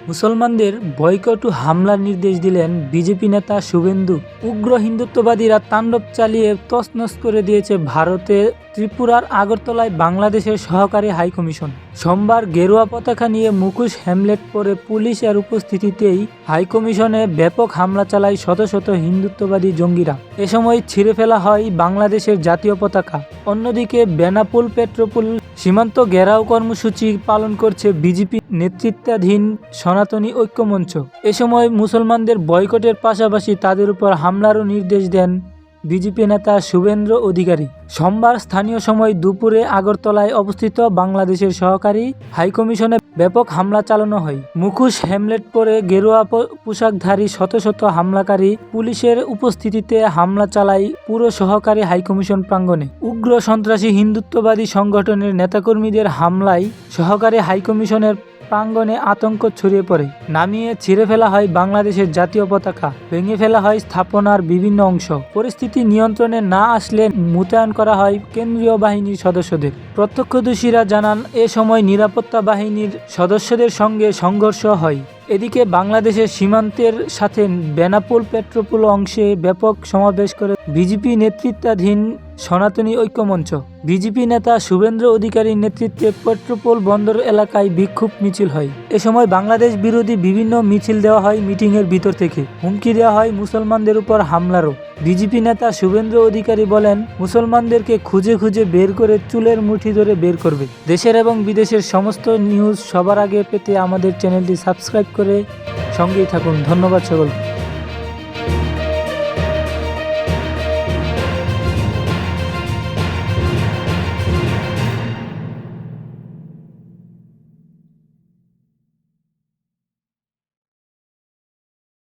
মুসলমানদের বয়কট ও হামলার নির্দেশ দিলেন বিজেপি নেতা শুভেন্দু। উগ্র হিন্দুত্ববাদীরা তাণ্ডব চালিয়ে তছনছ করে দিয়েছে ভারতে ত্রিপুরার আগরতলায় বাংলাদেশের সহকারী হাইকমিশন। সোমবার গেরুয়া পতাকা নিয়ে মুখোশ হেমলেট পরে পুলিশের উপস্থিতিতেই হাইকমিশনে ব্যাপক হামলা চালায় শত শত হিন্দুত্ববাদী জঙ্গিরা। এ সময় ছিঁড়ে ফেলা হয় বাংলাদেশের জাতীয় পতাকা। অন্যদিকে বেনাপুল পেট্রোপুল সীমান্ত ঘেরাও কর্মসূচি পালন করছে বিজেপি নেতৃত্বাধীন সনাতনী ঐক্যমঞ্চ। এ সময় মুসলমানদের বয়কটের পাশাপাশি তাদের উপর হামলারও নির্দেশ দেন বিজেপি নেতা শুভেন্দ্র অধিকারী। সোমবার স্থানীয় সময় দুপুরে আগরতলায় অবস্থিত বাংলাদেশের সহকারী হাইকমিশনে ব্যাপক হামলা চালানো হয়। মুখোশ হেমলেট পরে গেরুয়া পোশাকধারী শত শত হামলাকারী পুলিশের উপস্থিতিতে হামলা চালায় পুরো সহকারী হাইকমিশন প্রাঙ্গণে। উগ্র সন্ত্রাসী হিন্দুত্ববাদী সংগঠনের নেতাকর্মীদের হামলায় সহকারী হাইকমিশনের প্রাঙ্গণে আতঙ্ক ছড়িয়ে পড়ে। নামিয়ে ছিঁড়ে ফেলা হয় বাংলাদেশের জাতীয় পতাকা, ভেঙে ফেলা হয় স্থাপনার বিভিন্ন অংশ। পরিস্থিতি নিয়ন্ত্রণে না আসলে মোতায়েন করা হয় কেন্দ্রীয় বাহিনীর সদস্যদের। প্রত্যক্ষদর্শীরা জানান, এ সময় নিরাপত্তা বাহিনীর সদস্যদের সঙ্গে সংঘর্ষ হয়। এদিকে বাংলাদেশের সীমান্তের সাথে বেনাপোল পেট্রোপুল অংশে ব্যাপক সমাবেশ করে বিজেপি নেতৃত্বাধীন সনাতনী ঐক্যমঞ্চ। বিজেপি নেতা শুভেন্দ্র অধিকারীর নেতৃত্বে পেট্রোপোল বন্দর এলাকায় বিক্ষোভ মিছিল হয়। এ সময় বাংলাদেশ বিরোধী বিভিন্ন মিছিল দেওয়া হয়। মিটিংয়ের ভিতর থেকে হুমকি দেওয়া হয় মুসলমানদের উপর হামলারও। বিজেপি নেতা শুভেন্দ্র অধিকারী বলেন, মুসলমানদেরকে খুঁজে খুঁজে বের করে চুলের মুঠি ধরে বের করবে। দেশের এবং বিদেশের সমস্ত নিউজ সবার আগে পেতে আমাদের চ্যানেলটি সাবস্ক্রাইব করে সঙ্গেই থাকুন। ধন্যবাদ সকলকে।